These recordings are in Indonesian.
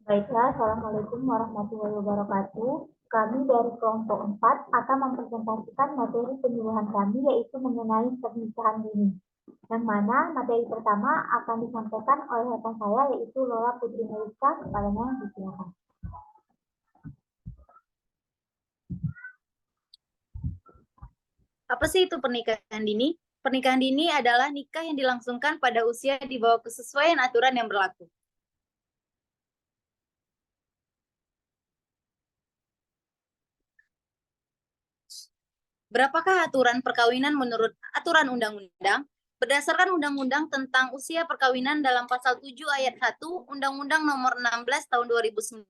Baiklah, Assalamualaikum warahmatullahi wabarakatuh. Kami dari kelompok 4 akan mempresentasikan materi penyuluhan kami yaitu mengenai pernikahan dini. Yang mana materi pertama akan disampaikan oleh rekan saya yaitu Lola Putri Melisa. Kepadanya disilakan. Apa sih itu pernikahan dini? Pernikahan dini adalah nikah yang dilangsungkan pada usia di bawah kesesuaian aturan yang berlaku. Berapakah aturan perkawinan menurut aturan undang-undang? Berdasarkan Undang-Undang tentang Usia Perkawinan dalam Pasal 7 Ayat 1 Undang-Undang Nomor 16 Tahun 2019,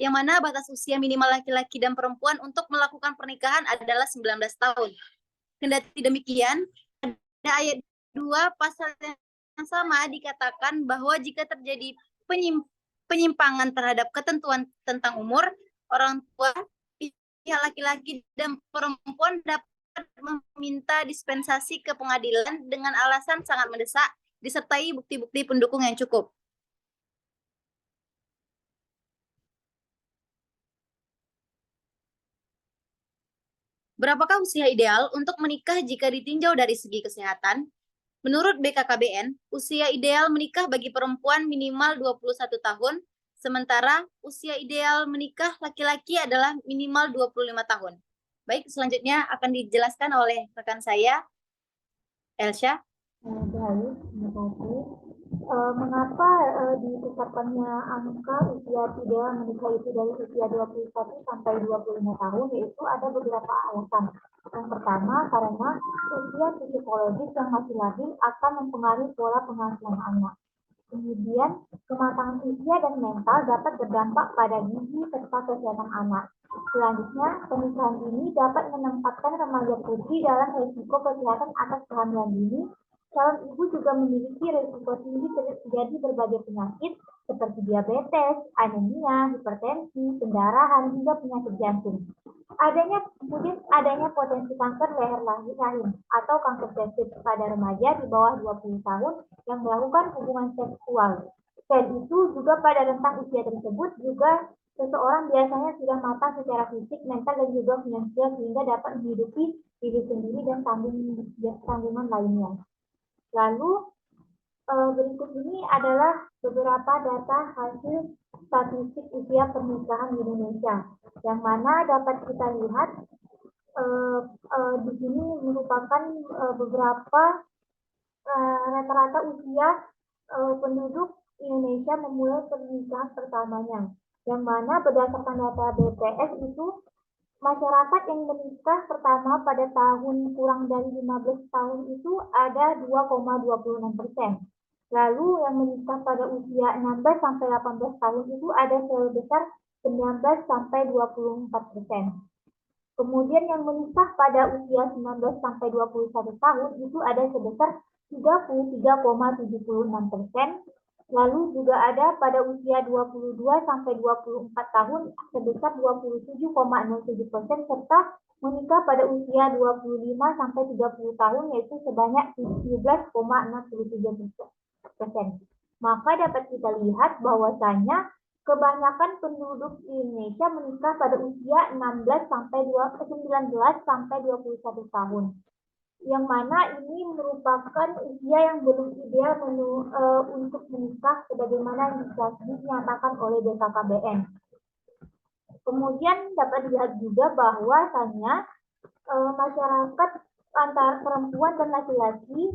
yang mana batas usia minimal laki-laki dan perempuan untuk melakukan pernikahan adalah 19 tahun. Kendati demikian, pada ayat 2 pasal yang sama dikatakan bahwa jika terjadi penyimpangan terhadap ketentuan tentang umur, orang tua pihak laki-laki dan perempuan dapat meminta dispensasi ke pengadilan dengan alasan sangat mendesak, disertai bukti-bukti pendukung yang cukup. Berapakah usia ideal untuk menikah jika ditinjau dari segi kesehatan? Menurut BKKBN, usia ideal menikah bagi perempuan minimal 21 tahun, sementara usia ideal menikah laki-laki adalah minimal 25 tahun. Baik, selanjutnya akan dijelaskan oleh rekan saya, Elsa. Baik, terima kasih. Mengapa ditetapkannya angka usia ideal menikah itu dari usia 21 sampai 25 tahun, yaitu ada beberapa alasan. Yang pertama, karena usia psikologis yang masih labil akan mempengaruhi pola pengasuhan anak. Kemudian, kematangan usia dan mental dapat berdampak pada gizi serta kesehatan anak. Selanjutnya, pernikahan ini dapat menempatkan remaja putri dalam risiko kesehatan atas kehamilan dini. Calon ibu juga memiliki risiko tinggi terjadi berbagai penyakit seperti diabetes, anemia, hipertensi, pendarahan, hingga penyakit jantung. Kemudian adanya potensi kanker leher rahim atau kanker testis pada remaja di bawah 20 tahun yang melakukan hubungan seksual. Selain itu juga pada rentang usia tersebut juga seseorang biasanya sudah matang secara fisik, mental, dan juga finansial sehingga dapat menghidupi diri sendiri dan tanggungan lainnya. Lalu berikut ini adalah beberapa data hasil statistik usia pernikahan di Indonesia, yang mana dapat kita lihat di sini merupakan beberapa rata-rata usia penduduk Indonesia memulai pernikahan pertamanya, yang mana berdasarkan data BPS itu masyarakat yang menikah pertama pada tahun kurang dari 15 tahun itu ada 2,26%. Lalu yang menikah pada usia 16 sampai 18 tahun itu ada sebesar 19 sampai 24%. Kemudian yang menikah pada usia 19 sampai 21 tahun itu ada sebesar 33,76%. Lalu juga ada pada usia 22 sampai 24 tahun sebesar 27,07% serta menikah pada usia 25 sampai 30 tahun yaitu sebanyak 17,63%. Maka dapat kita lihat bahwasanya kebanyakan penduduk Indonesia menikah pada usia 19 sampai 21 tahun. Yang mana ini merupakan usia yang belum ideal untuk menikah sebagaimana yang dinyatakan oleh BKKBN. Kemudian dapat dilihat juga bahwasanya masyarakat antara perempuan dan laki-laki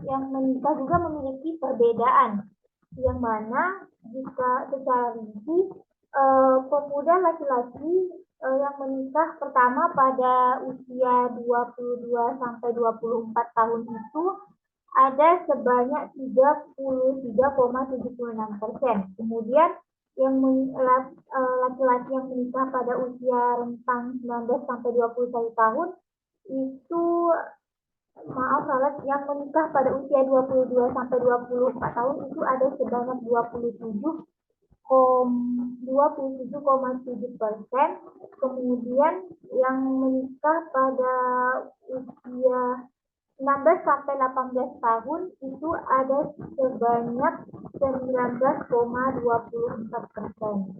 yang menikah juga memiliki perbedaan, yang mana jika secara rinci pemuda laki-laki yang menikah pertama pada usia 22 sampai 24 tahun itu ada sebanyak 33,76%. Kemudian yang laki-laki yang menikah pada usia rentang 19 sampai 21 tahun itu yang menikah pada usia 22 sampai 24 tahun itu ada sebanyak 27,7%. Kemudian yang menikah pada usia 16 sampai 18 tahun itu ada sebanyak 19,24%.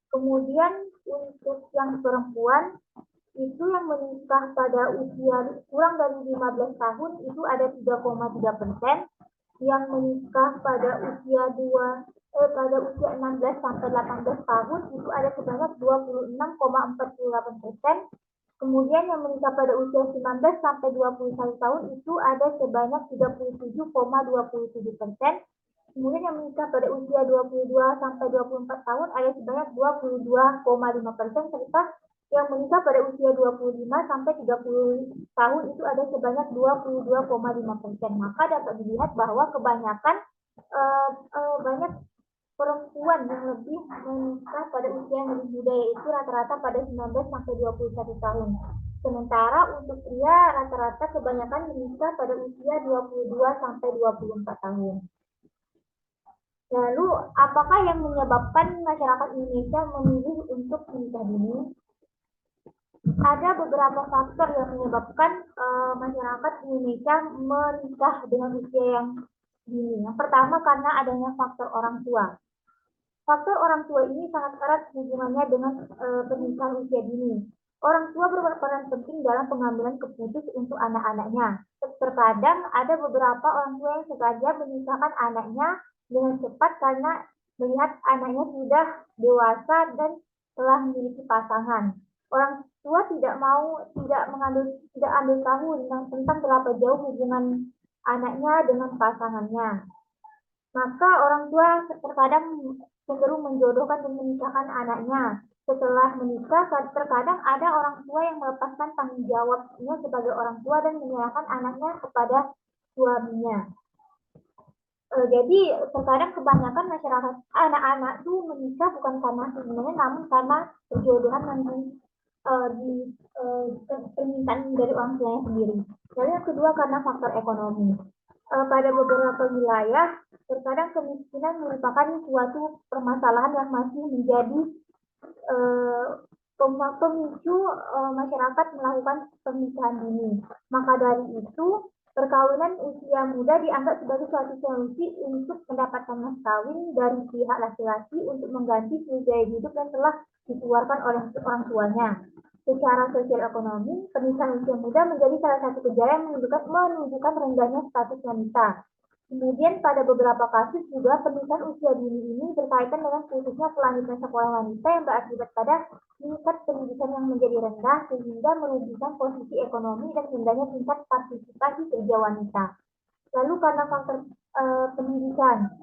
Kemudian untuk yang perempuan itu yang menikah pada usia kurang dari 15 tahun itu ada 3,3%, yang menikah pada usia 16 sampai 18 tahun itu ada sebanyak 26,48%. Kemudian yang menikah pada usia 19 sampai 21 tahun itu ada sebanyak 37,27%. Kemudian yang menikah pada usia 22 sampai 24 tahun ada sebanyak 22,5%, serta yang menikah pada usia 25 sampai 30 tahun itu ada sebanyak 22,5%. Maka dapat dilihat bahwa kebanyakan banyak perempuan yang lebih menikah pada usia yang lebih muda, yaitu rata-rata pada 19 sampai 21 tahun. Sementara untuk pria rata-rata kebanyakan menikah pada usia 22 sampai 24 tahun. Lalu, apakah yang menyebabkan masyarakat Indonesia memilih untuk menikah dini? Ada beberapa faktor yang menyebabkan masyarakat Indonesia menikah dengan usia yang dini. Yang pertama karena adanya faktor orang tua. Faktor orang tua ini sangat erat hubungannya dengan pernikahan usia dini. Orang tua berperan penting dalam pengambilan keputusan untuk anak-anaknya. Terkadang ada beberapa orang tua yang sengaja menikahkan anaknya dengan cepat karena melihat anaknya sudah dewasa dan telah memiliki pasangan. Orang tua tidak ambil tahu tentang berapa jauh hubungan anaknya dengan pasangannya. Maka orang tua terkadang cenderung menjodohkan dan menikahkan anaknya. Setelah menikah, terkadang ada orang tua yang melepaskan tanggung jawabnya sebagai orang tua dan menyerahkan anaknya kepada suaminya. Jadi terkadang kebanyakan masyarakat anak-anak itu menikah bukan karena sebenarnya, namun karena perjodohan yang permintaan dari orang tuanya sendiri. Lalu yang kedua karena faktor ekonomi. Pada beberapa wilayah, terkadang kemiskinan merupakan suatu permasalahan yang masih menjadi pemicu masyarakat melakukan pernikahan dini. Maka dari itu, perkawinan usia muda dianggap sebagai suatu solusi untuk mendapatkan mas kawin dari pihak laki-laki untuk mengganti biaya hidup yang telah dikeluarkan oleh orang tuanya. Secara sosial ekonomi, pernikahan usia muda menjadi salah satu gejala yang menunjukkan rendahnya status wanita. Kemudian pada beberapa kasus juga pernikahan usia dini ini berkaitan dengan khususnya kelanjutan sekolah wanita yang berakibat pada tingkat pendidikan yang menjadi rendah sehingga merugikan posisi ekonomi dan rendahnya tingkat partisipasi kerja wanita. Lalu karena faktor pendidikan,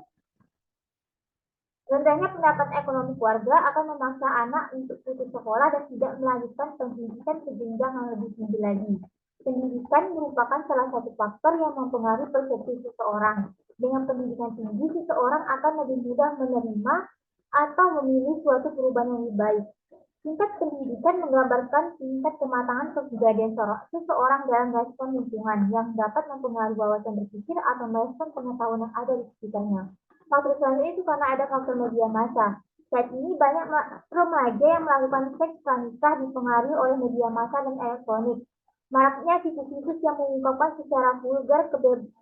rendahnya pendapatan ekonomi keluarga akan memaksa anak untuk putus sekolah dan tidak melanjutkan pendidikan ke jenjang yang lebih tinggi lagi. Pendidikan merupakan salah satu faktor yang mempengaruhi persepsi seseorang. Dengan pendidikan tinggi, seseorang akan lebih mudah menerima atau memilih suatu perubahan yang lebih baik. Tingkat pendidikan menggambarkan tingkat kematangan kepribadian seseorang dalam merespon lingkungan yang dapat mempengaruhi wawasan berpikir atau merespon pengetahuan yang ada di sekitarnya. Faktor selanjutnya itu karena ada faktor media massa. Saat ini banyak remaja yang melakukan seks pranikah dipengaruhi oleh media massa dan elektronik. Maraknya situs-situs yang mengungkapkan secara vulgar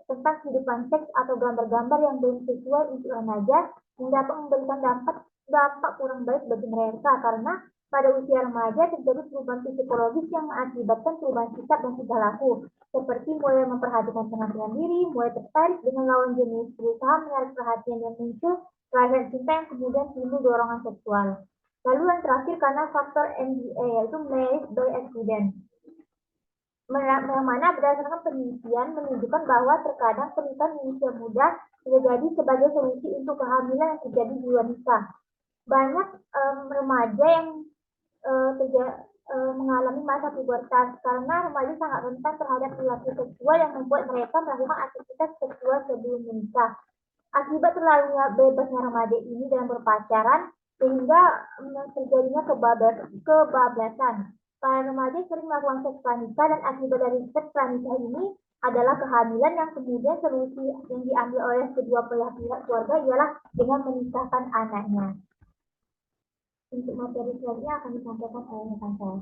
tentang kehidupan seks atau gambar-gambar yang belum sesuai untuk remaja yang dapat memberikan dampak kurang baik bagi mereka karena pada usia remaja terjadi perubahan psikologis yang mengakibatkan perubahan sikap dan tingkah laku, seperti mulai memperhatikan penampilan diri, mulai tertarik dengan lawan jenis, berusaha menarik perhatian yang muncul, rasa cinta yang kemudian timbul dorongan seksual. Lalu yang terakhir karena faktor MBA, yaitu marriage by accident. Yang mana berdasarkan penelitian menunjukkan bahwa terkadang pernikahan di usia muda terjadi sebagai solusi untuk kehamilan yang terjadi di luar nikah. Banyak remaja yang mengalami masa pubertas karena remaja sangat rentan terhadap perilaku seksual yang membuat mereka melakukan aktivitas seksual sebelum menikah. Akibat terlalu bebasnya remaja ini dalam berpacaran sehingga terjadinya kebablasan. Para remaja sering melakukan seks pranikah dan akibat dari seks pranikah ini adalah kehamilan yang kemudian solusi yang diambil oleh kedua belah pihak keluarga ialah dengan menikahkan anaknya. Untuk materi selanjutnya akan disampaikan oleh rekan saya.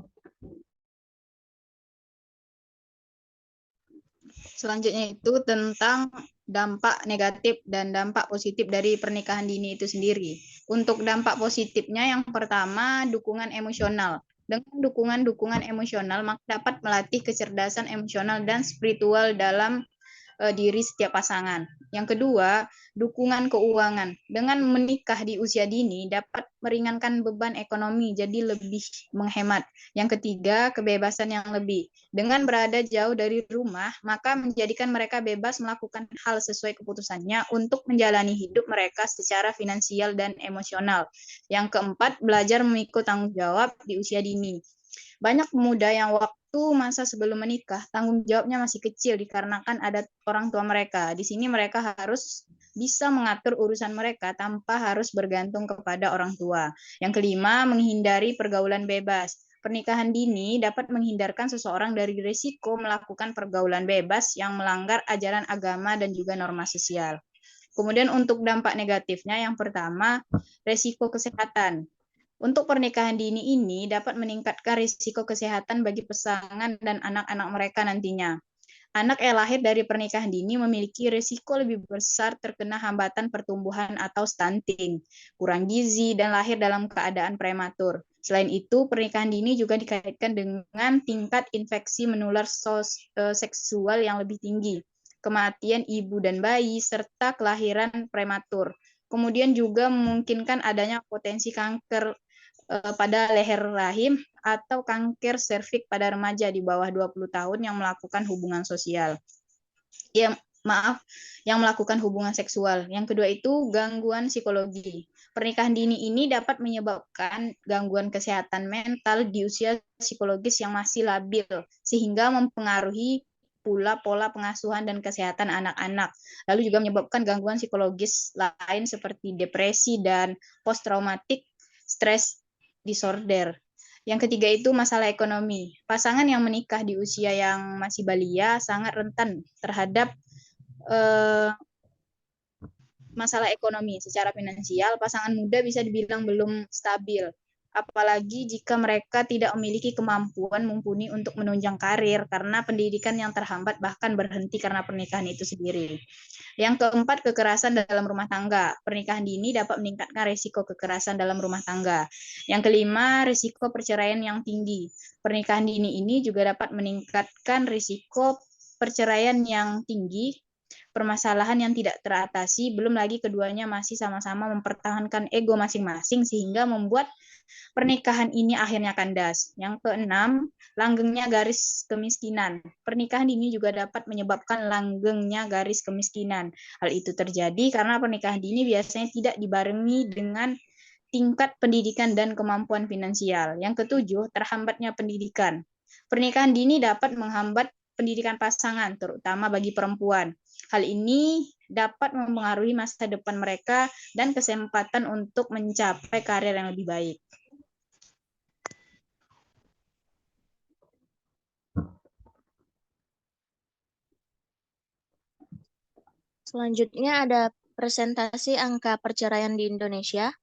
Selanjutnya itu tentang dampak negatif dan dampak positif dari pernikahan dini itu sendiri. Untuk dampak positifnya yang pertama dukungan emosional. Dengan dukungan emosional maka dapat melatih kecerdasan emosional dan spiritual dalam diri setiap pasangan. Yang kedua, dukungan keuangan. Dengan menikah di usia dini dapat meringankan beban ekonomi, jadi lebih menghemat. Yang ketiga, kebebasan yang lebih. Dengan berada jauh dari rumah, maka menjadikan mereka bebas melakukan hal sesuai keputusannya untuk menjalani hidup mereka secara finansial dan emosional. Yang keempat, belajar memikul tanggung jawab di usia dini. Banyak pemuda yang waktu masa sebelum menikah tanggung jawabnya masih kecil dikarenakan ada orang tua mereka. Di sini mereka harus bisa mengatur urusan mereka tanpa harus bergantung kepada orang tua. Yang kelima, menghindari pergaulan bebas. Pernikahan dini dapat menghindarkan seseorang dari risiko melakukan pergaulan bebas yang melanggar ajaran agama dan juga norma sosial. Kemudian untuk dampak negatifnya, yang pertama, risiko kesehatan. Untuk pernikahan dini ini dapat meningkatkan risiko kesehatan bagi pasangan dan anak-anak mereka nantinya. Anak yang lahir dari pernikahan dini memiliki risiko lebih besar terkena hambatan pertumbuhan atau stunting, kurang gizi, dan lahir dalam keadaan prematur. Selain itu, pernikahan dini juga dikaitkan dengan tingkat infeksi menular seksual yang lebih tinggi, kematian ibu dan bayi, serta kelahiran prematur. Kemudian juga memungkinkan adanya potensi kanker pada leher rahim atau kanker serviks pada remaja di bawah 20 tahun yang melakukan hubungan sosial. Yang melakukan hubungan seksual. Yang kedua itu gangguan psikologi. Pernikahan dini ini dapat menyebabkan gangguan kesehatan mental di usia psikologis yang masih labil, sehingga mempengaruhi pula pola pengasuhan dan kesehatan anak-anak. Lalu juga menyebabkan gangguan psikologis lain seperti depresi dan post-traumatic stress disorder. Yang ketiga itu masalah ekonomi. Pasangan yang menikah di usia yang masih balia sangat rentan terhadap masalah ekonomi. Secara finansial, pasangan muda bisa dibilang belum stabil. Apalagi jika mereka tidak memiliki kemampuan mumpuni untuk menunjang karir karena pendidikan yang terhambat bahkan berhenti karena pernikahan itu sendiri. Yang keempat, kekerasan dalam rumah tangga. Pernikahan dini dapat meningkatkan risiko kekerasan dalam rumah tangga. Yang kelima, risiko perceraian yang tinggi. Pernikahan dini ini juga dapat meningkatkan risiko perceraian yang tinggi, permasalahan yang tidak teratasi, belum lagi keduanya masih sama-sama mempertahankan ego masing-masing sehingga membuat pernikahan ini akhirnya kandas. Yang keenam, langgengnya garis kemiskinan. Pernikahan dini juga dapat menyebabkan langgengnya garis kemiskinan. Hal itu terjadi karena pernikahan dini biasanya tidak dibarengi dengan tingkat pendidikan dan kemampuan finansial. Yang ketujuh, terhambatnya pendidikan. Pernikahan dini dapat menghambat pendidikan pasangan, terutama bagi perempuan. Hal ini dapat mempengaruhi masa depan mereka dan kesempatan untuk mencapai karir yang lebih baik. Selanjutnya ada presentasi angka perceraian di Indonesia.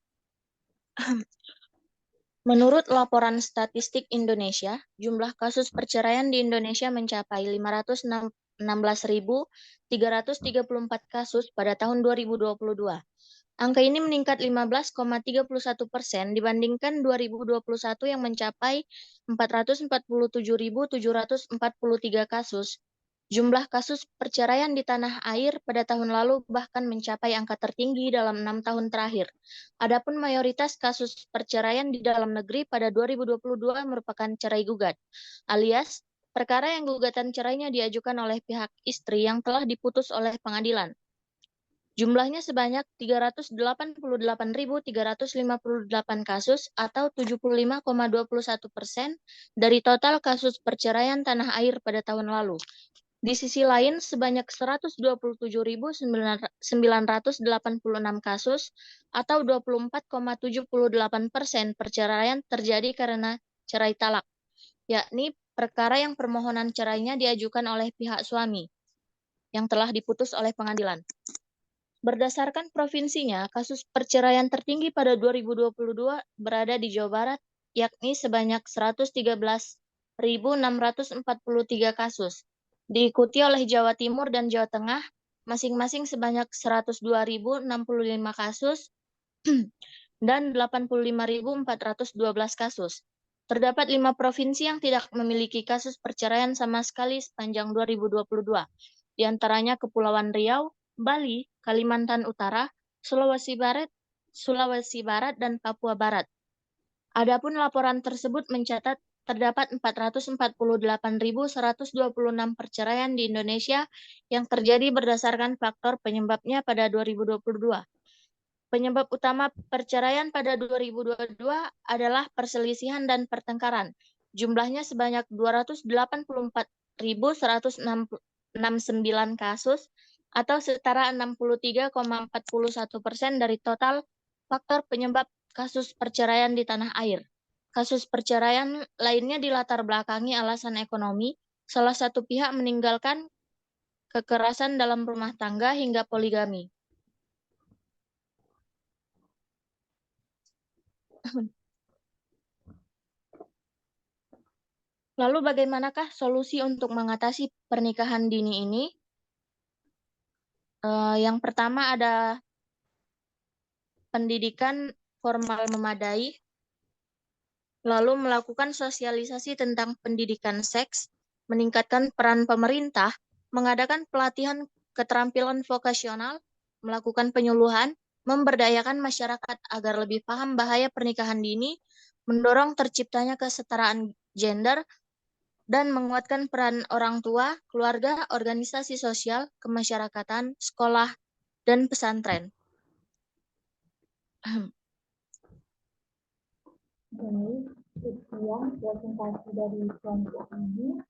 Menurut laporan statistik Indonesia, jumlah kasus perceraian di Indonesia mencapai 516.334 kasus pada tahun 2022. Angka ini meningkat 15,31% dibandingkan 2021 yang mencapai 447.743 kasus. Jumlah kasus perceraian di tanah air pada tahun lalu bahkan mencapai angka tertinggi dalam 6 tahun terakhir. Adapun mayoritas kasus perceraian di dalam negeri pada 2022 merupakan cerai gugat, alias perkara yang gugatan cerainya diajukan oleh pihak istri yang telah diputus oleh pengadilan. Jumlahnya sebanyak 388.358 kasus atau 75,21% dari total kasus perceraian tanah air pada tahun lalu. Di sisi lain, sebanyak 127.986 kasus atau 24,78% perceraian terjadi karena cerai talak, yakni perkara yang permohonan cerainya diajukan oleh pihak suami yang telah diputus oleh pengadilan. Berdasarkan provinsinya, kasus perceraian tertinggi pada 2022 berada di Jawa Barat, yakni sebanyak 113.643 kasus. diikuti oleh Jawa Timur dan Jawa Tengah, masing-masing sebanyak 102.065 kasus dan 85.412 kasus. Terdapat 5 provinsi yang tidak memiliki kasus perceraian sama sekali sepanjang 2022. Di antaranya Kepulauan Riau, Bali, Kalimantan Utara, Sulawesi Barat, dan Papua Barat. Adapun laporan tersebut mencatat terdapat 448.126 perceraian di Indonesia yang terjadi berdasarkan faktor penyebabnya pada 2022. Penyebab utama perceraian pada 2022 adalah perselisihan dan pertengkaran. Jumlahnya sebanyak 284.169 kasus atau setara 63,41% dari total faktor penyebab kasus perceraian di tanah air. Kasus perceraian lainnya dilatar belakangi alasan ekonomi, salah satu pihak meninggalkan kekerasan dalam rumah tangga hingga poligami. Lalu bagaimanakah solusi untuk mengatasi pernikahan dini ini? Yang pertama ada pendidikan formal memadai, lalu melakukan sosialisasi tentang pendidikan seks, meningkatkan peran pemerintah, mengadakan pelatihan keterampilan vokasional, melakukan penyuluhan, memberdayakan masyarakat agar lebih paham bahaya pernikahan dini, mendorong terciptanya kesetaraan gender, dan menguatkan peran orang tua, keluarga, organisasi sosial, kemasyarakatan, sekolah, dan pesantren. Baik, sekian presentasi dari kelompok ini.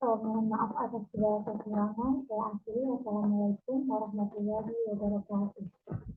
Mohon maaf atas segala kekurangan. Saya akhiri. Wassalamualaikum warahmatullahi wabarakatuh.